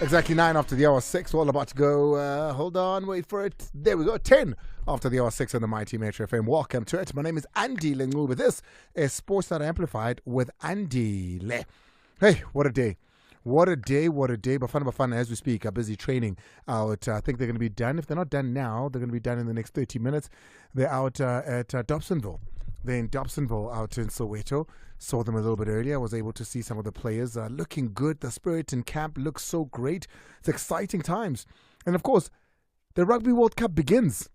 Exactly 9 after the hour 6. We're all about to go. Hold on, wait for it. There we go. 10 after the hour 6 on the Mighty Metro FM. Welcome to it. My name is Andile Ncube. This is Sports Not Amplified with Andile. Hey, what a day. What a day. Bafana as we speak are busy training out. I think they're going to be done. If they're not done now, they're going to be done in the next 30 minutes. They're out at Dobsonville. They're in Dobsonville out in Soweto. Saw them a little bit earlier. I was able to see some of the players looking good. The spirit in camp looks so great. It's exciting times. And of course, the Rugby World Cup begins,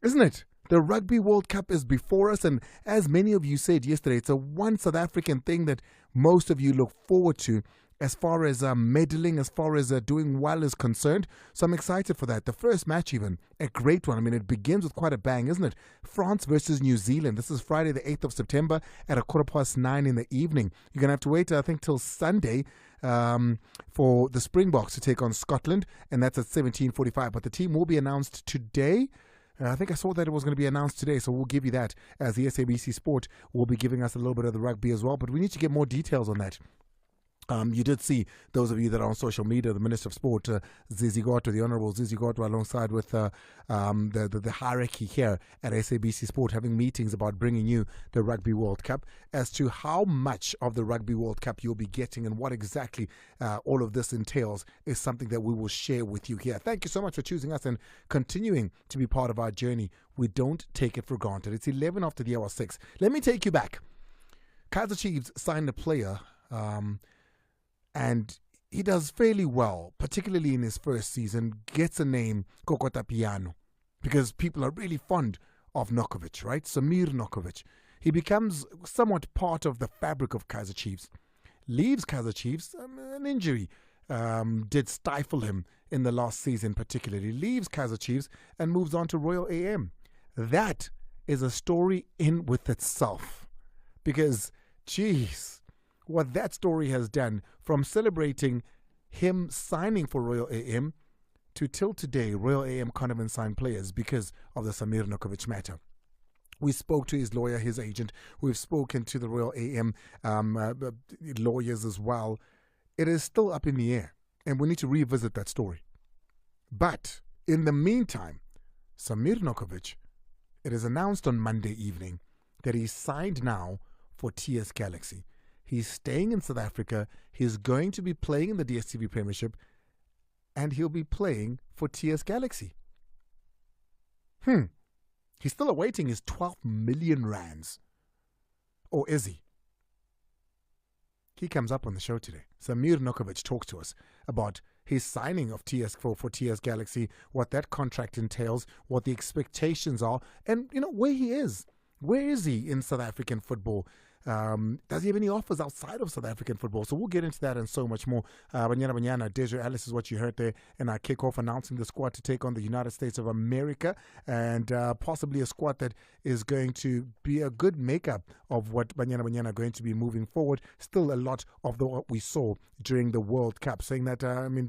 isn't it? The Rugby World Cup is before us. And as many of you said yesterday, it's a one South African thing that most of you look forward to as far as meddling, as far as doing well is concerned. So I'm excited for that. The first match even, a great one. I mean, it begins with quite a bang, isn't it? France versus New Zealand. This is Friday the 8th of September at 9:15 in the evening. You're going to have to wait, I think, till Sunday for the Springboks to take on Scotland, and that's at 17:45. But the team will be announced today. I think I saw that it was going to be announced today, so we'll give you that as the SABC Sport will be giving us a little bit of the rugby as well. But we need to get more details on that. You did see, those of you that are on social media, the Minister of Sport, Zizi Gotwa, the Honourable Zizi Gotwa, alongside with the hierarchy here at SABC Sport, having meetings about bringing you the Rugby World Cup. As to how much of the Rugby World Cup you'll be getting and what exactly all of this entails is something that we will share with you here. Thank you so much for choosing us and continuing to be part of our journey. We don't take it for granted. It's 11 after the hour 6. Let me take you back. Kaizer Chiefs signed a player and he does fairly well, particularly in his first season, gets a name, Kokota Piano, because people are really fond of Nurkovic, right? Samir Nurkovic. He becomes somewhat part of the fabric of Kaizer Chiefs. Leaves Kaizer Chiefs, an injury did stifle him in the last season particularly. Leaves Kaizer Chiefs and moves on to Royal AM. That is a story in with itself, because, geez, what that story has done, from celebrating him signing for Royal AM to till today, Royal AM can't even sign players because of the Samir Nurkovic matter. We spoke to his lawyer, his agent. We've spoken to the Royal AM lawyers as well. It is still up in the air, and we need to revisit that story. But in the meantime, Samir Nurkovic, it is announced on Monday evening that he's signed now for TS Galaxy. He's staying in South Africa. He's going to be playing in the DStv Premiership, and he'll be playing for TS Galaxy. He's still awaiting his 12 million rands. Or is he? He comes up on the show today. Samir Nurkovic talks to us about his signing of TS for TS Galaxy, what that contract entails, what the expectations are, and, where he is. Where is he in South African football? Does he have any offers outside of South African football? So we'll get into that and so much more. Banyana, Deja Alice is what you heard there, and I kick off announcing the squad to take on the United States of America, and possibly a squad that is going to be a good makeup of what Banyana are going to be moving forward. Still a lot of what we saw during the World Cup, saying that,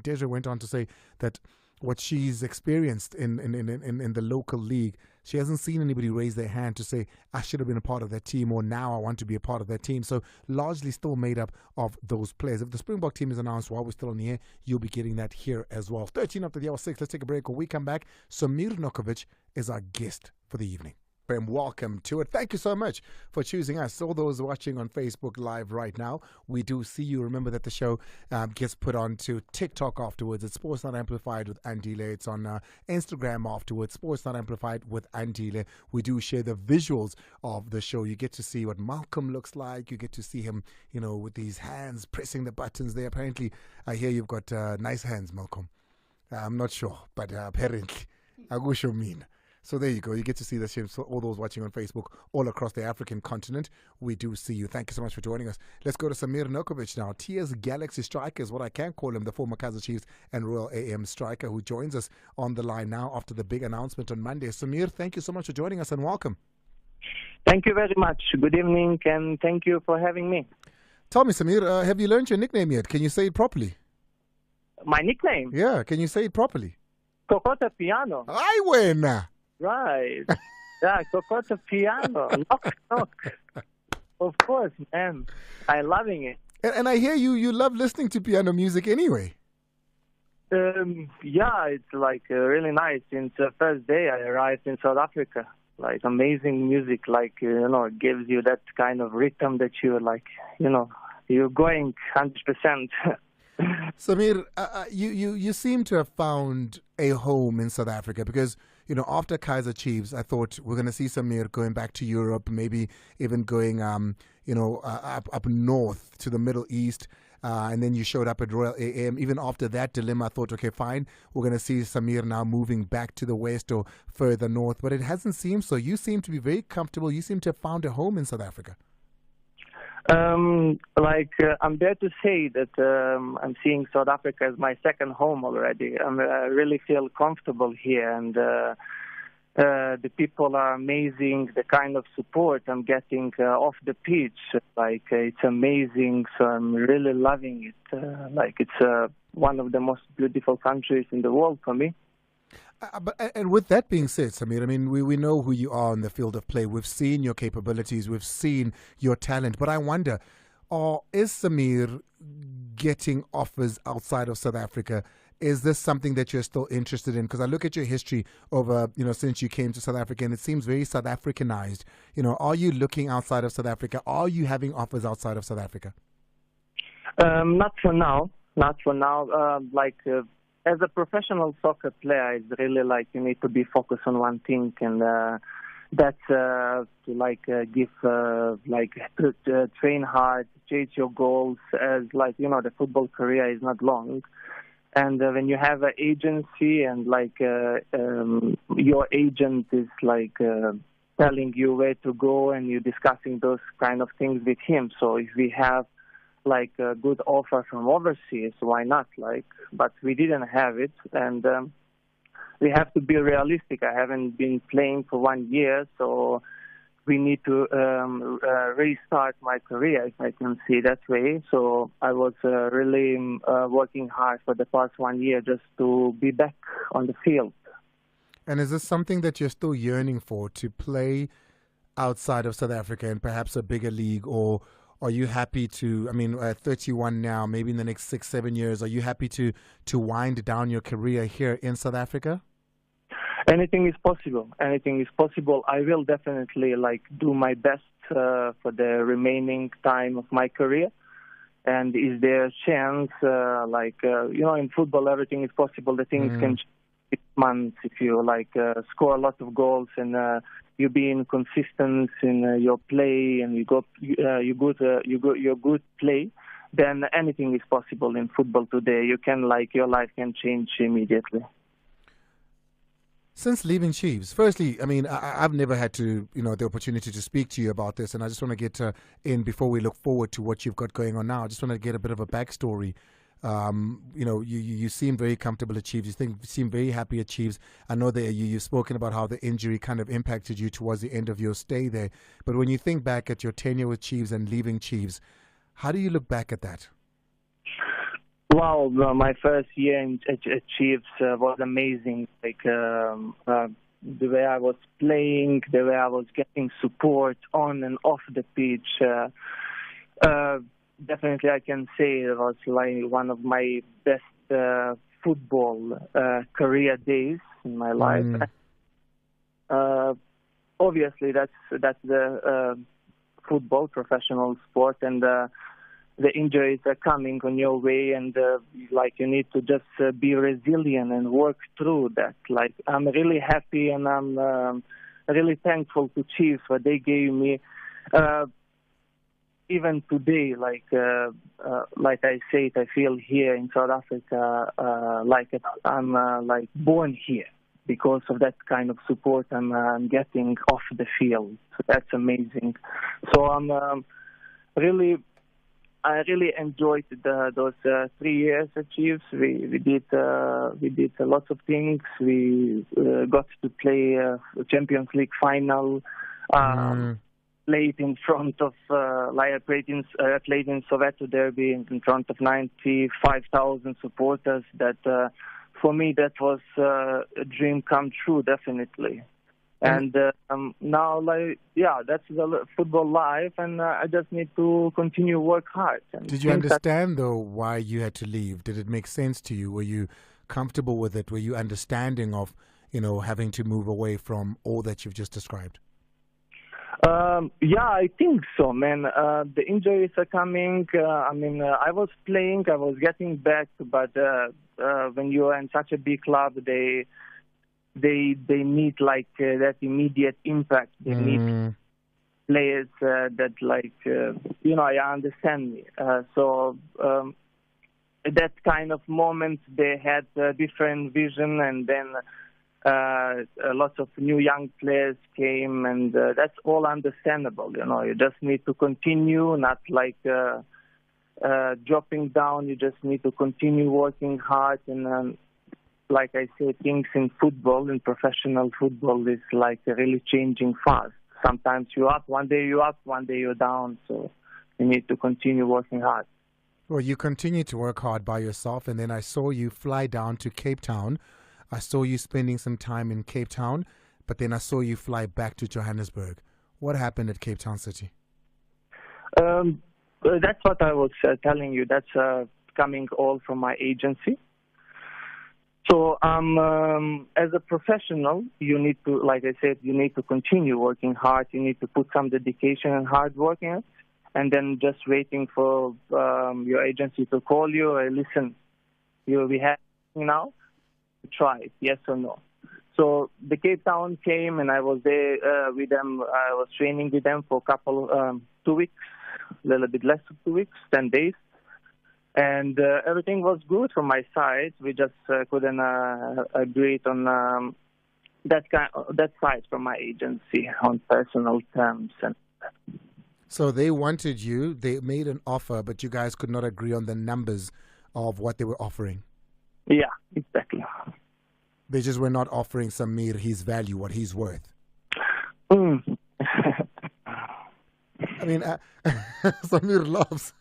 Deja went on to say that what she's experienced in the local league, she hasn't seen anybody raise their hand to say, I should have been a part of that team, or now I want to be a part of that team. So largely still made up of those players. If the Springbok team is announced while we're still on the air, you'll be getting that here as well. 13 after the hour 6. Let's take a break. When we come back, Samir Nurkovic is our guest for the evening. And welcome to it. Thank you so much for choosing us. All those watching on Facebook Live right now, we do see you. Remember that the show gets put on to TikTok afterwards. It's Sports Not Amplified with Andile. It's on Instagram afterwards, Sports Not Amplified with Andile. We do share the visuals of the show. You get to see what Malcolm looks like. You get to see him, with these hands pressing the buttons there. Apparently, I hear you've got nice hands, Malcolm. I'm not sure, but apparently, Agusho mean. So there you go. You get to see the show. So all those watching on Facebook all across the African continent, we do see you. Thank you so much for joining us. Let's go to Samir Nurkovic now. TS Galaxy striker is what I can call him, the former Kaizer Chiefs and Royal AM striker, who joins us on the line now after the big announcement on Monday. Samir, thank you so much for joining us and welcome. Thank you very much. Good evening, and thank you for having me. Tell me, Samir, have you learned your nickname yet? Can you say it properly? My nickname? Yeah, can you say it properly? Kokota Piano. I win. Right. Yeah, Kokota Piano. Knock. Of course, man. I'm loving it. And I hear you love listening to piano music anyway. Yeah, it's like really nice. Since the first day I arrived in South Africa, like amazing music, like it gives you that kind of rhythm that you're going 100%. Samir, you seem to have found a home in South Africa because, after Kaizer Chiefs, I thought we're going to see Samir going back to Europe, maybe even going, up north to the Middle East. And then you showed up at Royal AM. Even after that dilemma, I thought, okay, fine, we're going to see Samir now moving back to the west or further north. But it hasn't seemed so. You seem to be very comfortable. You seem to have found a home in South Africa. I'm there to say that I'm seeing South Africa as my second home already. I really feel comfortable here, and the people are amazing. The kind of support I'm getting off the pitch, it's amazing. So I'm really loving it. It's one of the most beautiful countries in the world for me. And with that being said, Samir, I mean, we know who you are in the field of play. We've seen your capabilities. We've seen your talent. But I wonder, is Samir getting offers outside of South Africa? Is this something that you're still interested in? Because I look at your history over, since you came to South Africa, and it seems very South Africanized. Are you looking outside of South Africa? Are you having offers outside of South Africa? Not for now. Not for now. As a professional soccer player, it's really you need to be focused on one thing, and that's to train hard, chase your goals. As the football career is not long, and when you have an agency and your agent is telling you where to go, and you're discussing those kind of things with him. So if we have a good offer from overseas, why not? But we didn't have it, and we have to be realistic. I haven't been playing for 1 year, so we need to restart my career, if I can say that way. So I was really working hard for the past 1 year just to be back on the field. And is this something that you're still yearning for, to play outside of South Africa and perhaps a bigger league, or are you happy to, at 31 now, maybe in the next 6-7 years, are you happy to wind down your career here in South Africa? Anything is possible. Anything is possible. I will definitely do my best for the remaining time of my career. And is there a chance, in football, everything is possible. The things can change 6 months if you score a lot of goals and you being consistent in your play, and your good play, then anything is possible in football today. You can your life can change immediately. Since leaving Chiefs, firstly, I've never had to, the opportunity to speak to you about this, and I just want to get in before we look forward to what you've got going on now. I just want to get a bit of a backstory. You seem very comfortable at Chiefs. You seem very happy at Chiefs. I know that you've spoken about how the injury kind of impacted you towards the end of your stay there. But when you think back at your tenure with Chiefs and leaving Chiefs, how do you look back at that? Well, my first year at Chiefs was amazing. The way I was playing, the way I was getting support on and off the pitch. Definitely, I can say it was one of my best football career days in my life. Obviously, that's the football, professional sport, and the injuries are coming on your way, and you need to just be resilient and work through that. I'm really happy, and I'm really thankful to Chiefs for they gave me. Even today, I said, I feel here in South Africa I'm born here because of that kind of support I'm getting off the field. So that's amazing. So I really enjoyed those 3 years at Chiefs. We did lots of things. We got to play a Champions League final. Played in front of played in Soweto Derby in front of 95,000 supporters. That for me that was a dream come true, definitely. And now, like, yeah, that's the football life, and I just need to continue work hard. And did you understand, though, why you had to leave? Did it make sense to you? Were you comfortable with it? Were you understanding of, having to move away from all that you've just described? Yeah, I think so, man. The injuries are coming. I was playing, I was getting back, but when you are in such a big club, they need like that immediate impact. They need players that I understand me. So that kind of moment, they had a different vision, and then lots of new young players came, and that's all understandable. You just need to continue, not like dropping down. You just need to continue working hard, and like I say, things in football, in professional football, is like really changing fast. Sometimes you're up, one day you're up, one day you're down. So you need to continue working hard. Well, you continue to work hard by yourself, and then I saw you fly down to Cape Town. I saw you spending some time in Cape Town, but then I saw you fly back to Johannesburg. What happened at Cape Town City? That's what I was telling you. That's coming all from my agency. So as a professional, you need to, like I said, you need to continue working hard. You need to put some dedication and hard work in it, and then just waiting for your agency to call you. Listen, we have now. Try it, yes or no. So the Cape Town came, and I was there with them. I was training with them for a 2 weeks, a little bit less of 2 weeks, 10 days. And everything was good from my side. We just couldn't agree on that side from my agency on personal terms. And so they wanted you. They made an offer, but you guys could not agree on the numbers of what they were offering. Yeah, exactly. They just were not offering Samir his value, what he's worth. I mean, Samir loves.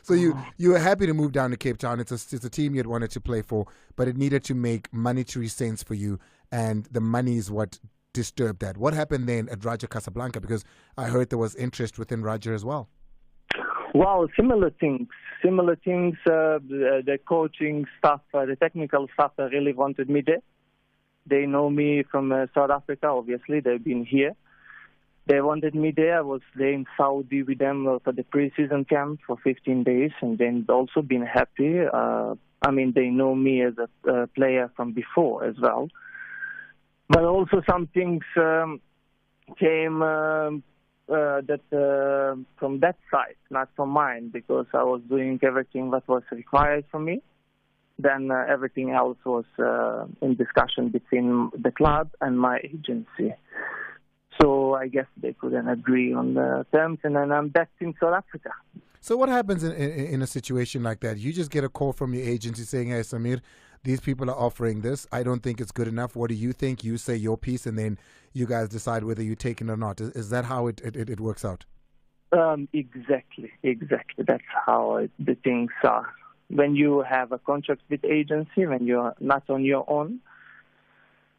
So you were happy to move down to Cape Town. It's a team you'd wanted to play for, but it needed to make monetary sense for you, and the money is what disturbed that. What happened then at Raja Casablanca? Because I heard there was interest within Raja as well. Wow, similar things. The coaching staff, the technical staff really wanted me there. They know me from South Africa, obviously. They've been here. They wanted me there. I was there in Saudi with them for the pre-season camp for 15 days, and then also been happy. They know me as a player from before as well. But also some things came from that side, not from mine, because I was doing everything that was required from me. Then everything else was in discussion between the club and my agency. So I guess they couldn't agree on the terms, and then I'm back in South Africa. So what happens in a situation like that? You just get a call from your agency saying, hey, Samir, these people are offering this. I don't think it's good enough. What do you think? You say your piece, and then you guys decide whether you take it or not. Is that how it works out? Exactly. That's how the things are. When you have a contract with agency, when you're not on your own,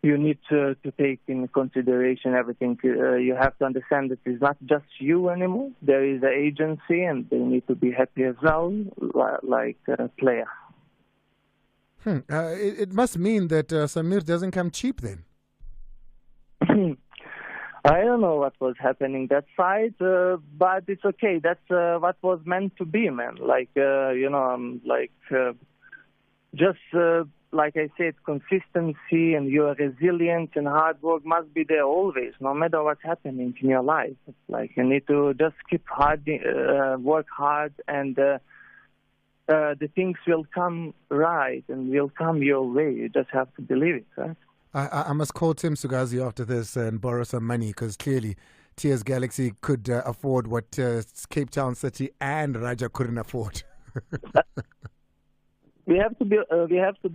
you need to take in consideration everything. You have to understand that it's not just you anymore. There is an agency, and they need to be happy as well, like a player. It must mean that Samir doesn't come cheap then. I don't know what was happening that side, but it's okay. That's what was meant to be, man. Like I said, consistency and your resilience and hard work must be there always, no matter what's happening in your life. It's like you need to just keep work hard, and the things will come right and will come your way. You just have to believe it, right? I must call Tim Sugazi after this and borrow some money, because clearly TS Galaxy could afford what Cape Town City and Raja couldn't afford. We have to be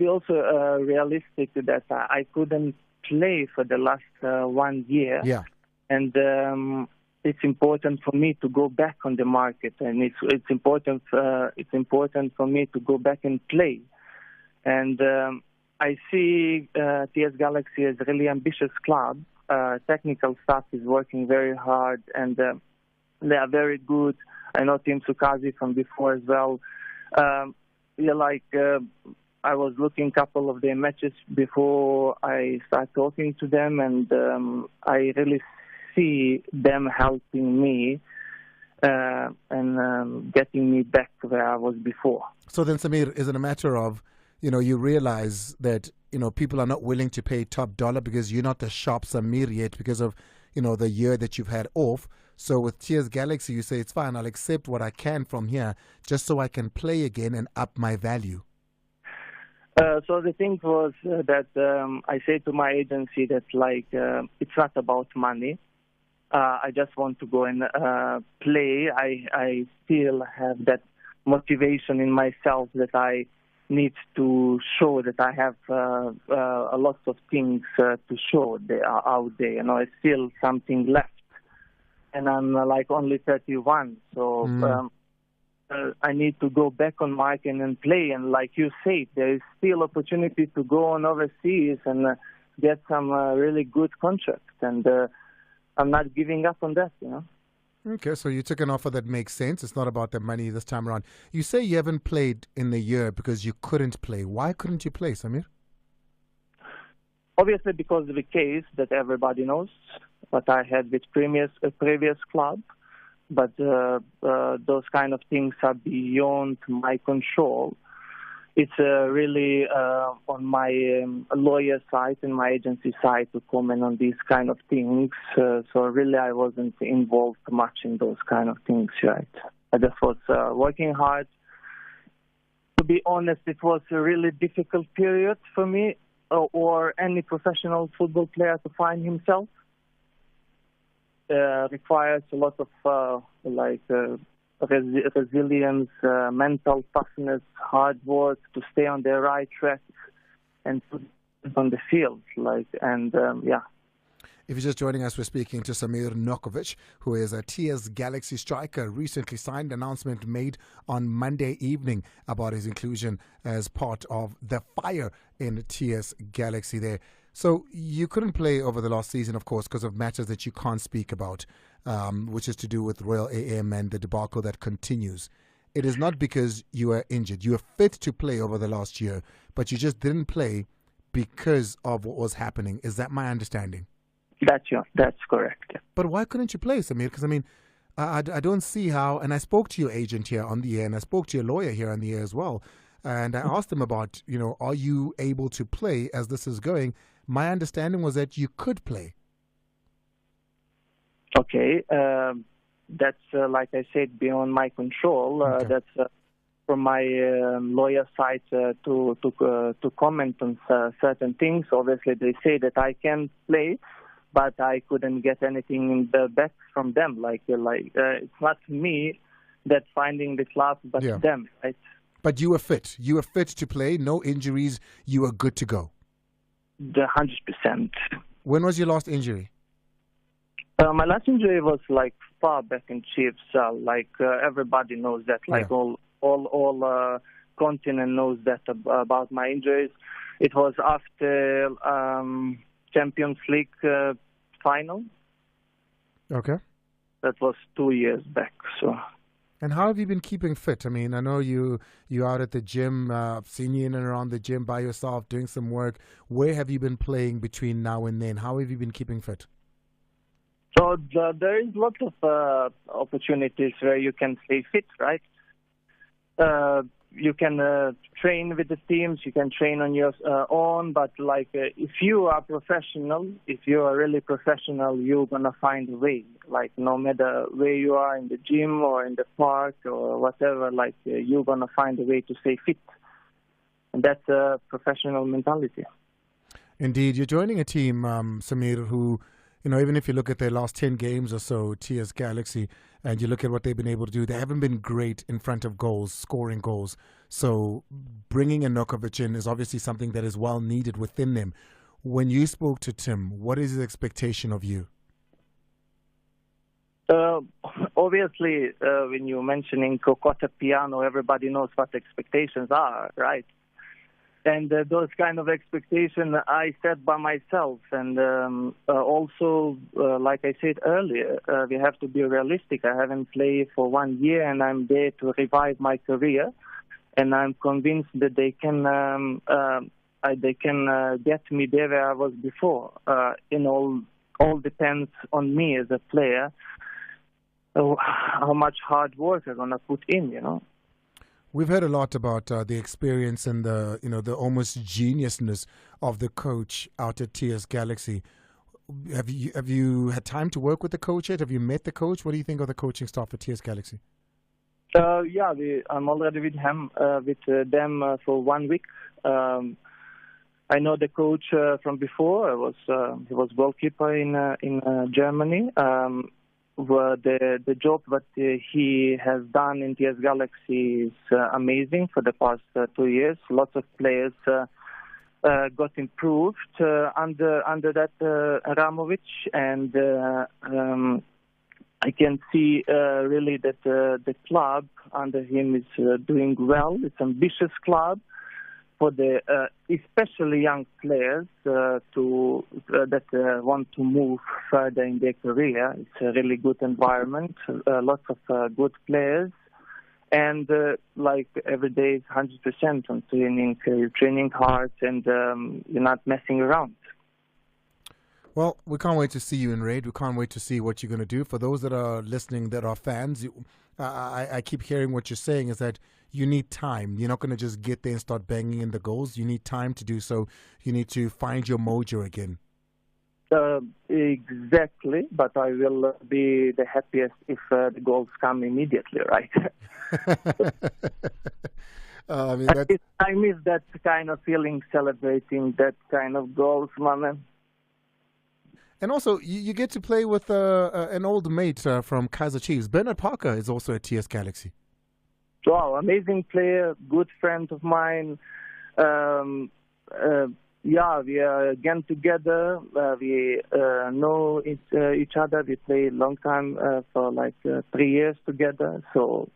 also realistic that I couldn't play for the last 1 year. Yeah. And it's important for me to go back on the market, and it's important for me to go back and play. And I see TS Galaxy as a really ambitious club. Technical staff is working very hard, and they are very good. I know Tim Sukazi from before as well. I was looking a couple of their matches before I start talking to them, and I really see them helping me and getting me back to where I was before. So then, Samir, is it a matter of, you realize that, people are not willing to pay top dollar because you're not the sharp Samir yet because of, the year that you've had off. So with TS Galaxy, you say, it's fine, I'll accept what I can from here just so I can play again and up my value. So the thing was that I say to my agency that, it's not about money. I just want to go and play. I still have that motivation in myself that I need to show that I have a lot of things to show out there. It's still something left. And I'm only 31, so I need to go back on mic and play. And like you said, there is still opportunity to go on overseas and get some really good contracts. And I'm not giving up on that, Okay, so you took an offer that makes sense. It's not about the money this time around. You say you haven't played in the year because you couldn't play. Why couldn't you play, Samir? Obviously because of the case that everybody knows, what I had with a previous club. But those kind of things are beyond my control. It's really on my lawyer side and my agency side to comment on these kind of things. So really I wasn't involved much in those kind of things, right? I just was working hard. To be honest, it was a really difficult period for me or any professional football player to find himself. Requires a lot of resilience, mental toughness, hard work to stay on the right track and put it on the field. If you're just joining us, we're speaking to Samir Nurkovic, who is a TS Galaxy striker, recently signed. Announcement made on Monday evening about his inclusion as part of the fire in TS Galaxy there. So you couldn't play over the last season, of course, because of matters that you can't speak about, which is to do with Royal AM and the debacle that continues. It is not because you are injured. You were fit to play over the last year, but you just didn't play because of what was happening. Is that my understanding? That's correct. But why couldn't you play, Samir? Because, I don't see how, and I spoke to your agent here on the air, and I spoke to your lawyer here on the air as well, and I asked them about, are you able to play as this is going? My understanding was that you could play. Okay. That's, like I said, beyond my control. Okay. That's from my lawyer side to comment on certain things. Obviously, they say that I can play, but I couldn't get anything back from them. It's not me that finding the club, but them, right? But you were fit. You were fit to play. No injuries. You were good to go. 100%. When was your last injury? My last injury was far back in Chiefs. Everybody knows that. All continent knows that about my injuries. It was after Champions League final. Okay. That was 2 years back. So. And how have you been keeping fit? I know you're out at the gym, seen you in and around the gym by yourself, doing some work. Where have you been playing between now and then? How have you been keeping fit? So there is lots of opportunities where you can stay fit, right? You can train with the teams, you can train on your own, but if you are professional, if you are really professional, you're going to find a way. No matter where you are, in the gym or in the park or whatever, you're going to find a way to stay fit. And that's a professional mentality. Indeed. You're joining a team, Samir, who, even if you look at their last 10 games or so, TS Galaxy, and you look at what they've been able to do, they haven't been great in front of goals, scoring goals. So bringing a Nurkovic in is obviously something that is well needed within them. When you spoke to Tim, what is his expectation of you? Obviously, when you're mentioning Kokota Piano, everybody knows what expectations are, right? And those kind of expectations I set by myself. And also, like I said earlier, we have to be realistic. I haven't played for 1 year, and I'm there to revive my career. And I'm convinced that they can get me there where I was before. All depends on me as a player, how much hard work I'm gonna put in. We've heard a lot about the experience and the almost geniusness of the coach out at TS Galaxy. Have you had time to work with the coach yet? Have you met the coach? What do you think of the coaching staff at TS Galaxy? Yeah, I'm already with them for 1 week. I know the coach from before. He was goalkeeper in Germany. The job that he has done in TS Galaxy is amazing for the past 2 years. Lots of players got improved under that Aramovic, and I can see really that the club under him is doing well. It's an ambitious club for the especially young players that want to move further in their career. It's a really good environment, lots of good players, and like every day is 100% on training. You're training hard, and you're not messing around. Well, we can't wait to see you in raid. We can't wait to see what you're going to do. For those that are listening, that are fans, I keep hearing what you're saying is that you need time. You're not going to just get there and start banging in the goals. You need time to do so. You need to find your mojo again. Exactly, but I will be the happiest if the goals come immediately, right? I miss that kind of feeling, celebrating that kind of goals, man. And also, you get to play with an old mate from Kaizer Chiefs. Bernard Parker is also at TS Galaxy. Wow, amazing player, good friend of mine. Yeah, we are again together. We know each other. We played a long time for like 3 years together. So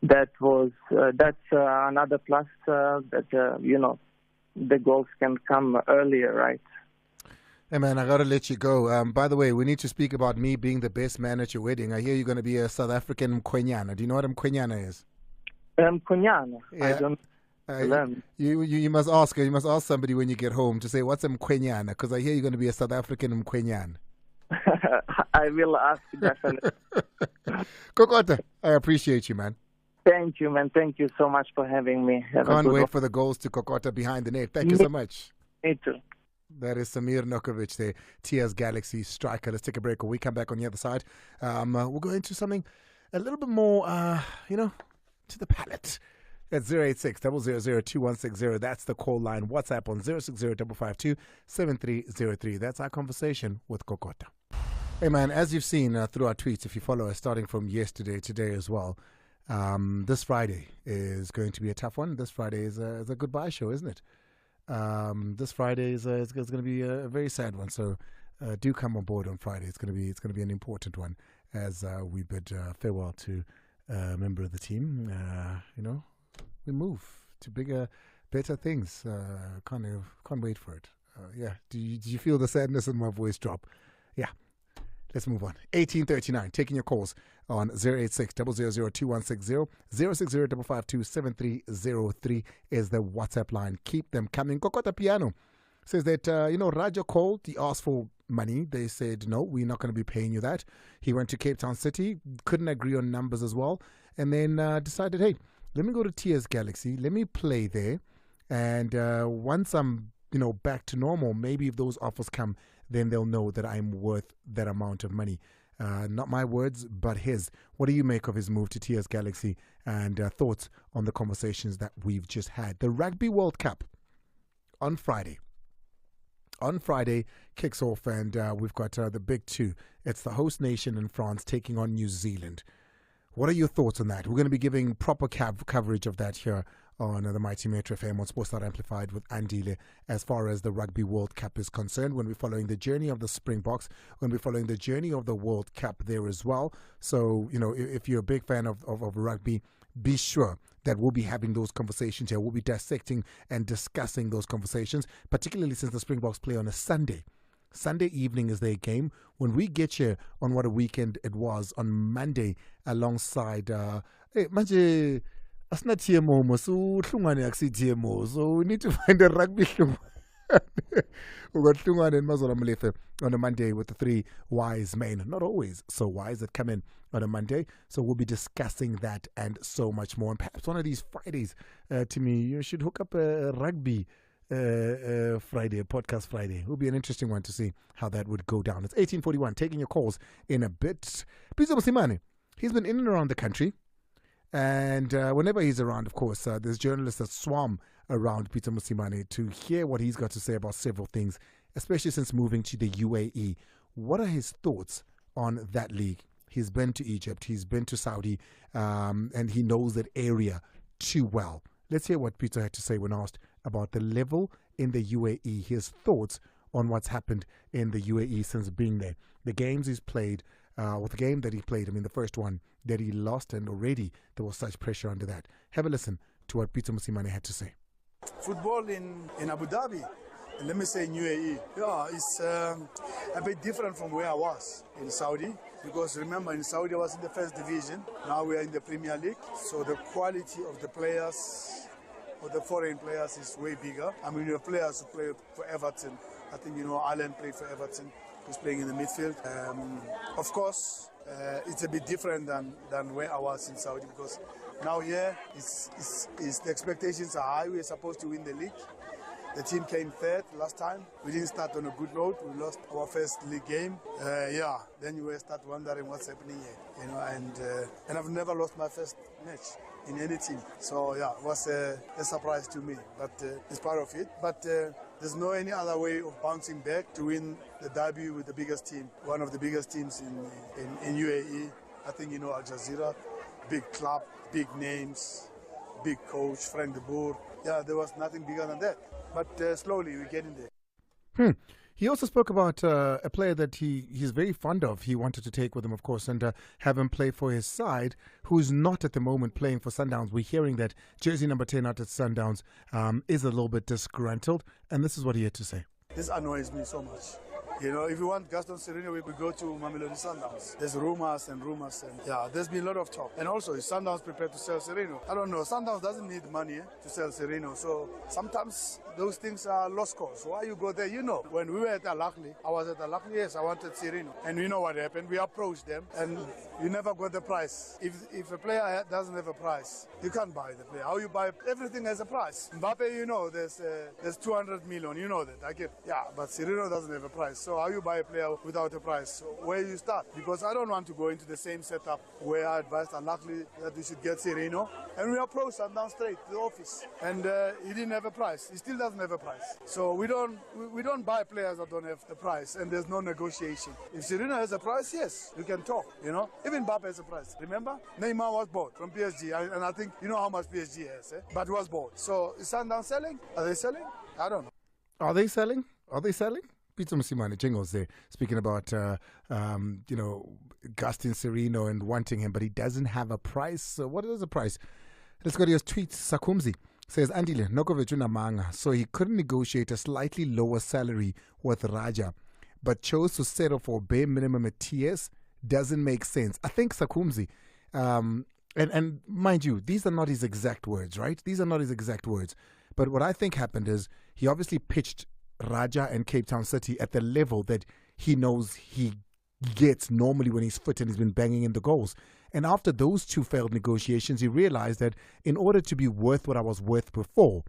that's another plus that the goals can come earlier, right? Hey man, I gotta let you go. By the way, we need to speak about me being the best man at your wedding. I hear you're going to be a South African Mkwenyana. Do you know what a Mkwenyana is? Mkwenyana. Yeah. I don't. You must ask her. You must ask somebody when you get home to say what's a Mkwenyana, because I hear you're going to be a South African Mkwenyana. I will ask definitely. Kokota, I appreciate you, man. Thank you, man. Thank you so much for having me. Can't wait for the goals to Kokota behind the net. Thank you so much. Me too. That is Samir Nurkovic, the TS Galaxy striker. Let's take a break. When we come back on the other side, we'll go into something a little bit more, to the palate. At 086-000-2160. That's the call line. WhatsApp on 060-552-7303. That's our conversation with Kokota. Hey, man, as you've seen through our tweets, if you follow us starting from yesterday, today as well, this Friday is going to be a tough one. This Friday is a goodbye show, isn't it? This Friday is going to be a very sad one. So do come on board on Friday. It's going to be an important one as we bid farewell to a member of the team. We move to bigger, better things. Can't wait for it. Yeah. Do you feel the sadness in my voice drop? Yeah. Let's move on. 1839. Taking your calls on 086-000-2160. 060-552-7303 is the WhatsApp line. Keep them coming. Kokota Piano says that, Raja called. He asked for money. They said, no, we're not going to be paying you that. He went to Cape Town City. Couldn't agree on numbers as well. And then decided, hey, let me go to TS Galaxy. Let me play there. And once I'm, back to normal, maybe if those offers come, then they'll know that I'm worth that amount of money. Not my words, but his. What do you make of his move to TS Galaxy and thoughts on the conversations that we've just had? The Rugby World Cup on Friday. On Friday kicks off, and we've got the big two. It's the host nation in France taking on New Zealand. What are your thoughts on that? We're going to be giving proper coverage of that here on the Mighty Metro FM on Sports Amplified with Andile as far as the Rugby World Cup is concerned. When we're following the journey of the Springboks, when we're following the journey of the World Cup there as well. So, if you're a big fan of rugby, be sure that we'll be having those conversations here. We'll be dissecting and discussing those conversations, particularly since the Springboks play on a Sunday. Sunday evening is their game. When we get here on what a weekend it was on Monday alongside manje asina TMO so hlungwane akusi TMO, so we need to find a rugby hlungwane. We got Hlungwane and Mazola Malefe on a Monday with the three wise men. Not always so wise that come in on a Monday. So we'll be discussing that and so much more. And perhaps one of these Fridays, Timmy, you should hook up a rugby Friday, a podcast Friday. It will be an interesting one to see how that would go down. It's 1841, taking your calls in a bit. Pizzo Musimane, he's been in and around the country. And whenever he's around, of course, there's journalists that swarm around Peter Musimane to hear what he's got to say about several things, especially since moving to the UAE. What are his thoughts on that league? He's been to Egypt, he's been to Saudi, and he knows that area too well. Let's hear what Peter had to say when asked about the level in the UAE, his thoughts on what's happened in the UAE since being there. The games he's played, or the game that he played, the first one that he lost, and already there was such pressure under that. Have a listen to what Peter Musimane had to say. Football in Abu Dhabi, and let me say in UAE, it's a bit different from where I was in Saudi. Because remember, in Saudi I was in the first division, now we are in the Premier League. So the quality of the players, or the foreign players, is way bigger. You have players who play for Everton. I think Alan played for Everton, who's playing in the midfield. Of course, it's a bit different than where I was in Saudi, because now here the expectations are high. We're supposed to win the league. The team came third last time. We didn't start on a good note. We lost our first league game. Then you will start wondering what's happening here. And I've never lost my first match in any team. So it was a surprise to me, but it's part of it. But there's no any other way of bouncing back to win the derby with the biggest team, one of the biggest teams in UAE. I think Al Jazeera, big club, big names, big coach, Frank de Boer. There was nothing bigger than that. But slowly we're getting there. He also spoke about a player that he's very fond of. He wanted to take with him, of course, and have him play for his side, who's not at the moment playing for Sundowns. We're hearing that jersey number 10 out at Sundowns is a little bit disgruntled, and this is what he had to say. This annoys me so much. If you want Gaston Sereno, we go to Mamelodi Sundowns. There's rumors and there's been a lot of talk. And also, is Sundowns prepared to sell Sereno? I don't know. Sundowns doesn't need money to sell Sereno. So sometimes those things are lost cause. Why you go there? When we were at Al Ahly, I was at Al Ahly, yes, I wanted Sereno. And you know what happened? We approached them and you never got the price. If a player doesn't have a price, you can't buy the player. How you buy? Everything has a price. Mbappe, there's 200 million. You know that. But Sereno doesn't have a price. So how you buy a player without a price? So where you start? Because I don't want to go into the same setup where I advised unluckily that we should get Sereno. And we approached him down straight to the office. And he didn't have a price. He still doesn't have a price. So we don't buy players that don't have the price, and there's no negotiation. If Sereno has a price, yes, we can talk, Even Mbappe has a price. Remember? Neymar was bought from PSG. And I think you know how much PSG has, but was bought. So is Sundown selling? Are they selling? I don't know. Are they selling? Peter Musimane Jingles there, speaking about, Gaston Sereno and wanting him, but he doesn't have a price. So what is the price? Let's go to his tweet. Sakumzi says, Andile, Nurkovic unamanga, so he couldn't negotiate a slightly lower salary with Raja, but chose to settle for bare minimum at TS. Doesn't make sense. I think Sakumzi, and mind you, these are not his exact words, right? These are not his exact words. But what I think happened is he obviously pitched Raja and Cape Town City at the level that he knows he gets normally when he's fit and he's been banging in the goals. And after those two failed negotiations, he realized that in order to be worth what I was worth before,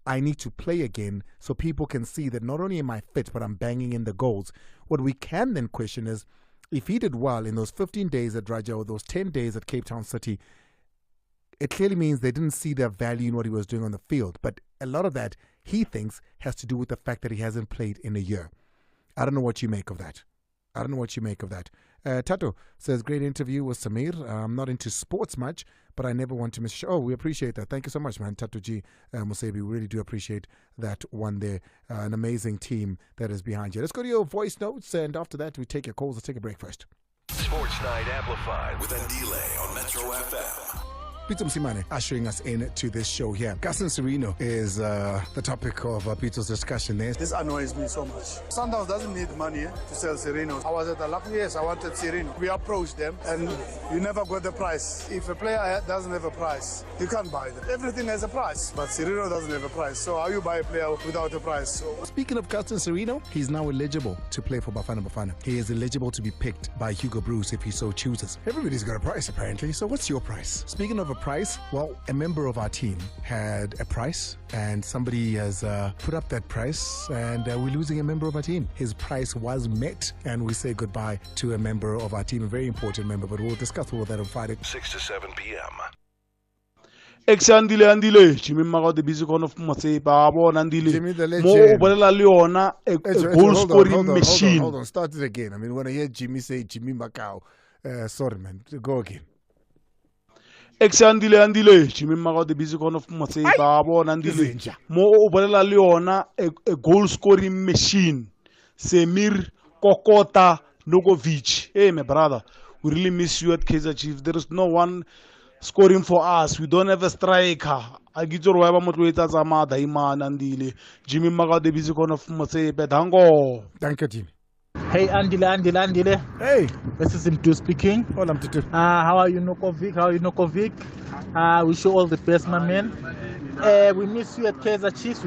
I need to play again so people can see that not only am I fit, but I'm banging in the goals. What we can then question is, if he did well in those 15 days at Raja or those 10 days at Cape Town City, it clearly means they didn't see their value in what he was doing on the field. But a lot of that, he thinks, has to do with the fact that he hasn't played in a year. I don't know what you make of that. Tato says, great interview with Samir. I'm not into sports much, but I never want to miss. Oh, we appreciate that. Thank you so much, man. Tato G. Musebi, we really do appreciate that one there. An amazing team that is behind you. Let's go to your voice notes, and after that, we take your calls. Let's take a break first. Sports Night Amplified with Andile on Metro FM. Pito Msimane ushering us into this show here. Gaston Sereno is the topic of Pito's discussion there. This annoys me so much. Sundowns doesn't need money to sell Sereno. I was at the luck, yes, I wanted Sereno. We approached them and you never got the price. If a player doesn't have a price, you can't buy them. Everything has a price, but Sereno doesn't have a price. So how you buy a player without a price? So... Speaking of Gaston Sereno, he's now eligible to play for Bafana Bafana. He is eligible to be picked by Hugo Bruce if he so chooses. Everybody's got a price apparently, so what's your price? Speaking of a price, well, a member of our team had a price and somebody has put up that price and we're losing a member of our team. His price was met and we say goodbye to a member of our team, a very important member, but we'll discuss all of that on Friday. 6 to 7 p.m. Andile Jimmy Mago the busy corner of Matsepa Andile Jimmy the legend. A goal scoring machine. Hold on, start it again. I mean, when I hear Jimmy say Jimmy Macau, sorry man, go again. Andile Jimmy Mago the busy corner of Matsepa Andile a goal scoring machine. Samir Kokota Nurkovic. Hey my brother, we really miss you at Kaizer Chiefs. There is no one scoring for us. We don't have a striker. I get your wife motivated as a mother, Iman Andile. Jimmy Maga the busy corner of Matsepa. Thank you, Jimmy. Hey, Andile. Hey. This is Ncube speaking. Hold on, Tutu. How are you, Nurkovic? Wish you all the best, my man. We miss you at Kaizer Chiefs.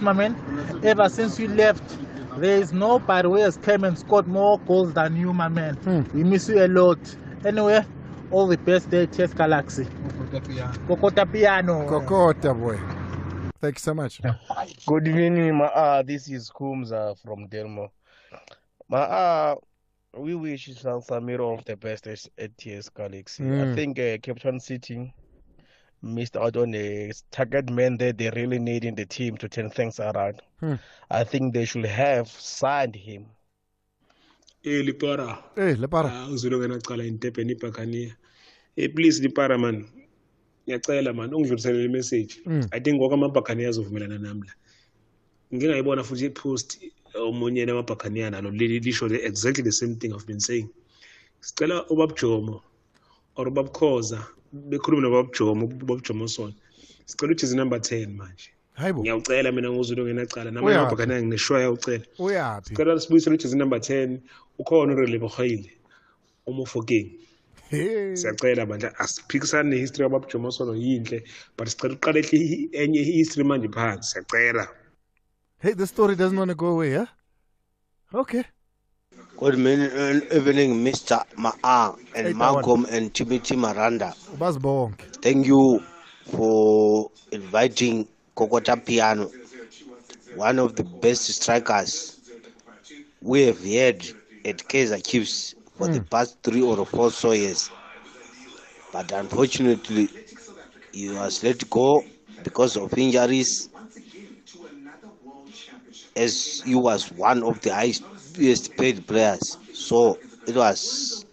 My man. Ever since you left, there is nobody who has come and scored more goals than you, my man. We miss you a lot. Anyway, all the best there, Chess Galaxy. Kokota Piano. Kokota, boy. Thank you so much. Good evening, this is Kumza from Delmo. We wish Samir all the best at TS Galaxy. I think Captain City missed out on a target man that they really need in the team to turn things around. I think they should have signed him. Lipara. Lepara. Ngicela intepe nibhakaniya. Please Lipara man. Ngiyacela man ungidlulisele le message. I think ngoku amabhakaniya azovumelana nami la. Ngingayibona futhi ipost omunye namabhakaniya nalo lisho exactly the same thing I've been saying. Sicela ubabjomo or ubabkhoza bekhuluma nobabjomo sona. Sicela uthi number 10 manje. Hayibo. Ngiyacela mina ngozulu ngenacala namanye amabhakaniya ngineshwaya ucela. Uyaphi? Sicela sibuyisele uthi number 10 ukhona uRelebo Khayile umufokeng. Siyacela bandla asiphikisane nehistory yababjomosono yinhle but sicela uqale enye history manje phansi siyacela. Hey, the story doesn't want to go away, huh? Okay. Good evening, Mr. Ma'a and Malcolm and Timothy Miranda. Thank you for inviting Kokota Piano, one of the best strikers we have had at Kaizer Chiefs for the past 3 or 4 years. But unfortunately, he was let go because of injuries, as he was one of the highest paid players. So it was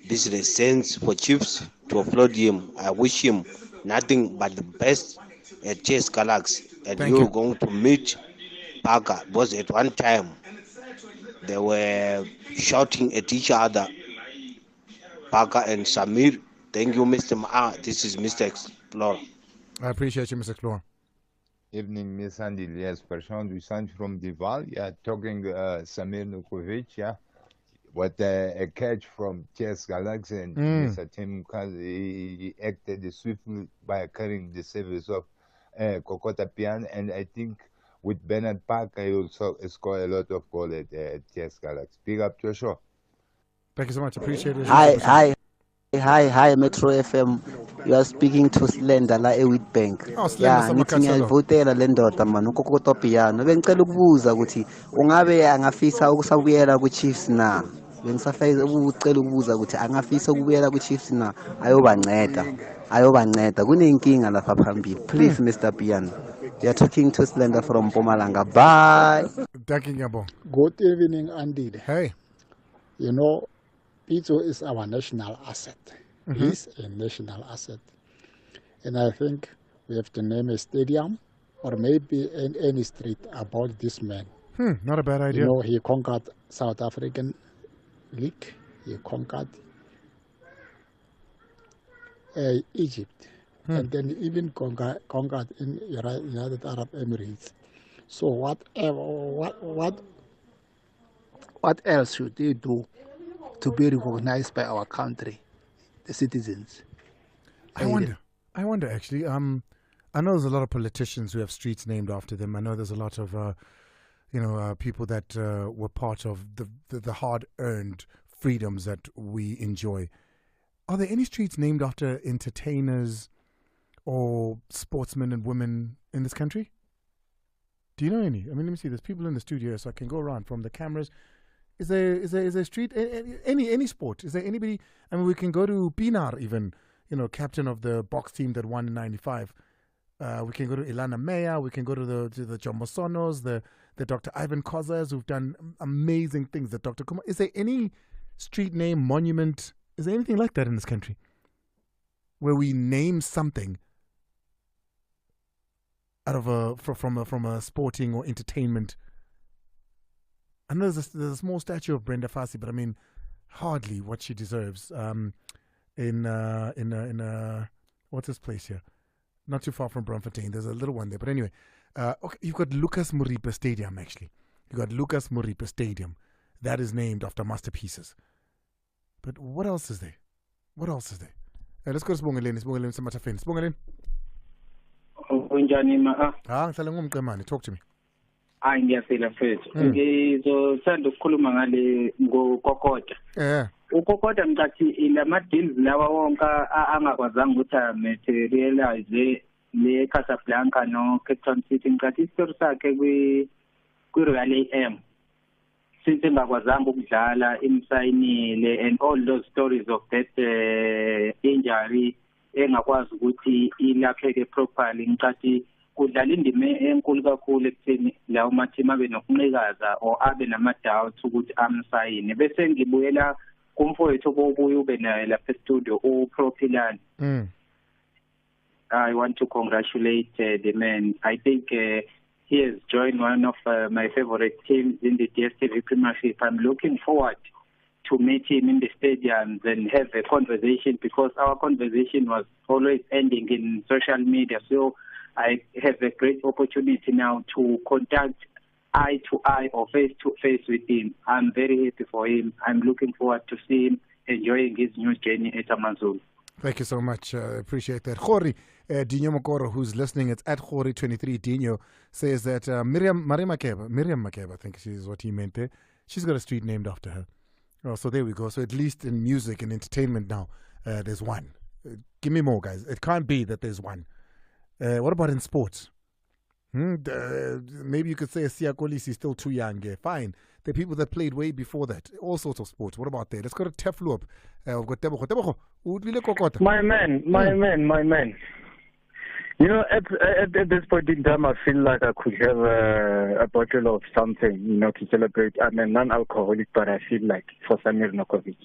business sense for Chiefs to offload him. I wish him nothing but the best at Chess Galaxy. And you're going to meet Parker, because at one time they were shouting at each other, Parker and Samir. Thank you, Mr. Ma. This is Mr. Explorer. I appreciate you, Mr. Explorer. Evening, Miss Andile. Yes, Prashant Dusan from Dival. Yeah, talking Samir Nurkovic. Yeah, what a catch from Chess Galaxy and Mr. Tim because he acted swiftly by carrying the service of Kokota Piano, and I think with Bernard Parker, he also scored a lot of goals at Chess Galaxy. Big up to your show. Thank you so much. Appreciate it. Hi, Metro FM. You are speaking to Slender la Bank. Yeah, ngithi ngiyayivotela le ndoda man uKokota Piano. Bengicela ukubuza ukuthi ungabe angafisa ukusabuyela ku-Chiefs na? Bengisafisa ukucela ukubuza ukuthi angafisa ukubuyela ku-Chiefs na? Ayobanceda. Kunenkinga lapha phambili. Please, Mr. Piano. You are talking to Slender from Mpumalanga. Bye. Good evening, Andile. Hey. You know, Pizzo is our national asset. He's a national asset. And I think we have to name a stadium or maybe any street about this man. Not a bad idea. You know, he conquered South African League. He conquered Egypt, and then even conquered in United Arab Emirates. So what else should they do to be recognized by our country, the citizens? I wonder actually. I know there's a lot of politicians who have streets named after them. I know there's a lot of people that were part of the hard-earned freedoms that we enjoy. Are there any streets named after entertainers or sportsmen and women in this country? Do you know any? I mean, let me see. There's people in the studio, so I can go around from the cameras. Is there a street, any sport? Is there anybody? I mean, we can go to Pinar even, captain of the box team that won in '95. We can go to Ilana Meya. We can go to the Jomosonos, the Dr. Ivan Kozas, who've done amazing things. The Dr. Kumar. Is there any street name, monument? Is there anything like that in this country where we name something out of from a sporting or entertainment? I know there's a small statue of Brenda Fassie, but I mean, hardly what she deserves. In what's this place here? Not too far from Braamfontein. There's a little one there, but anyway, okay, you've got Lucas Moripe Stadium. Actually, you've got Lucas Moripe Stadium. That is named after masterpieces. But what else is there? Let's go to Sibongeleni. Sibongeleni Samatafeni. Sibongeleni. Talk to me. Hayi ngiyafela mfethu ngizothanda ukukhuluma ngale ngokokota ukokota ngicathi ilama deals lawa wonke angakwazanga ukuthi materialize le Casablanca no Cape Town City ngicathi isitori sakhe kwi Royal AM since engakwazanga ukudlala imsayinile and all those stories of that injury engakwazi ukuthi ilapheke properly ngicathi kudlala indima enkulu kakhulu ekutheni lawo mathima abe nokunqikaza or abe nama-doubts ukuthi amsayine bese ngibuyela kumfowethu obuye ube naye lapha estudio uPropilani. I want to congratulate the man. I think he has joined one of my favorite teams in the DStv Premiership. I'm looking forward to meet him in the stadiums and have a conversation because our conversation was always ending in social media. So I have a great opportunity now to contact eye to eye or face to face with him. I'm very happy for him. I'm looking forward to see him enjoying his new journey at Amazon. Thank you so much. I appreciate that. Khori Dinyo Mokoro, who's listening, it's at Khori23 Dinyo, says that Miriam Makeba, I think is what he meant there. She's got a street named after her. Oh, so there we go. So at least in music and entertainment now, there's one. Give me more, guys. It can't be that there's one. What about in sports? Maybe you could say Siya Kolisi is still too young. Yeah, fine. The people that played way before that, all sorts of sports. What about there? Let's go to Tefluop. We've got Tebogo. My man. You know, at this point in time, I feel like I could have a bottle of something, to celebrate. I'm a non-alcoholic, but I feel like for Samir Nurkovic.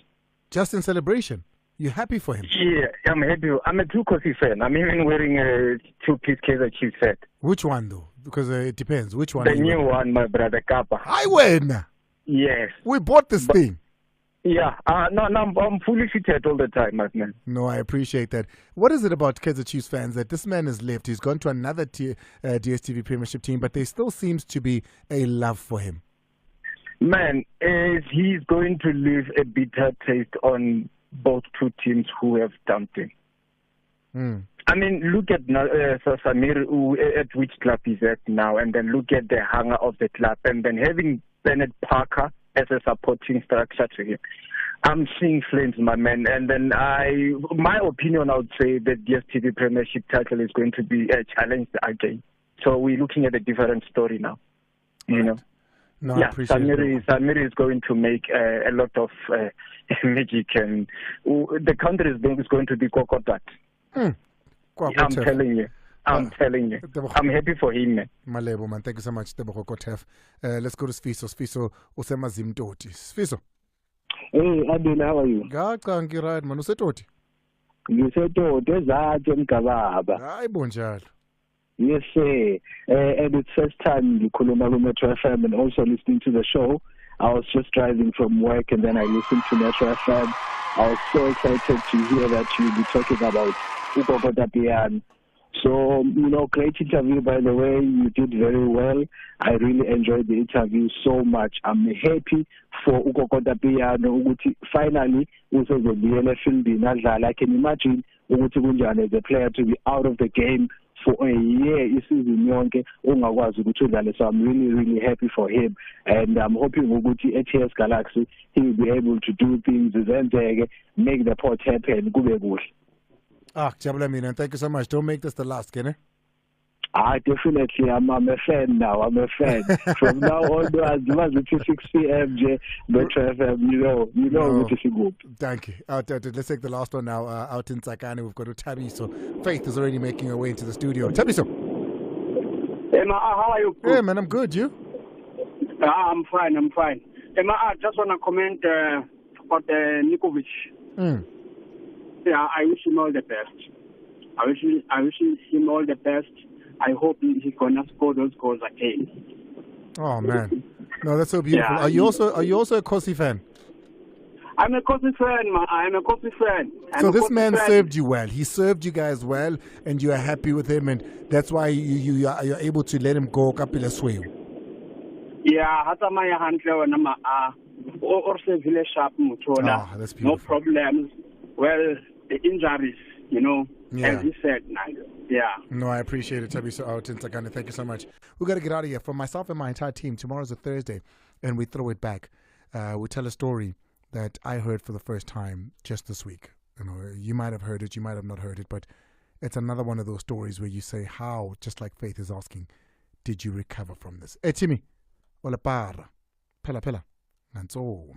Just in celebration? You happy for him? Yeah, I'm happy. I'm a True Coffee fan. I'm even wearing a two-piece Kaizer Chiefs set. Which one, though? Because it depends. Which one? The new one, my brother Kappa. I win. Yes. We bought this thing. Yeah. No, I'm fully fitted all the time, my man. No, I appreciate that. What is it about Kaizer Chiefs fans that this man has left? He's gone to another DStv Premiership team, but there still seems to be a love for him. Man, he's going to leave a bitter taste on both two teams who have dumped him. I mean, look at Samir, at which club he's at now, and then look at the hunger of the club, and then having Bennett Parker as a supporting structure to him. I'm seeing flames, my man, and then my opinion, I would say that the DStv Premiership title is going to be challenged again. So we're looking at a different story now, you know. No, yeah, Samir is going to make a lot of magic, and the country is going to be Kokota. I'm telling you. I'm happy for him, man. Malebo, man. Thank you so much, Kokota. Let's go to Sfiso. Sfiso, Usema Zimtoti. Sfiso. Hey, Andile, how are you? Gakangi right, man. Usetoti. Usetoti, ezathi emgababa. Hayi bonjalo. Yes, sir. And it's first time you Metro FM and also listening to the show. I was just driving from work and then I listened to Metro FM. I was so excited to hear that you'll be talking about Kokota Piano. So, great interview, by the way. You did very well. I really enjoyed the interview so much. I'm happy for Kokota Piano. Finally, I can imagine as a player to be out of the game for a year. So I'm really, really happy for him. And I'm hoping ATS Galaxy, he will be able to do things, make the pot happen. Jabula, and thank you so much. Don't make this the last, can you? Definitely. I'm a fan now. I'm a fan. From now on, it's 6 p.m. Metro FM. You know what is good. Thank you. Let's take the last one now. Out in Tsakane, we've got Tabiso. Faith is already making her way into the studio. Tabiso. Hey, how are you? Hey, man, I'm good. You? I'm fine. Hey, I just want to comment about Nurkovic. Yeah, I wish him all the best. I wish him all the best. I hope he's gonna score those goals again. Oh man, no, that's so beautiful. Yeah. Are you also a Kosi fan? I'm a Kosi fan, man. I'm a Kosi fan. So this man served you well. He served you guys well, and you are happy with him, and that's why you're able to let him go. Kapila swing. Yeah, hatamaya handle nama or se vile sharp mutola. That's beautiful. No problems. Well, the injuries, as he said. Yeah. No, I appreciate it, Tabiso out in Tsakane. Thank you so much. We got to get out of here. For myself and my entire team, tomorrow's a Thursday, and we throw it back. We tell a story that I heard for the first time just this week. You might have heard it, you might have not heard it, but it's another one of those stories where you say, how, just like Faith is asking, did you recover from this? Timmy, Ola para, pela, nanso.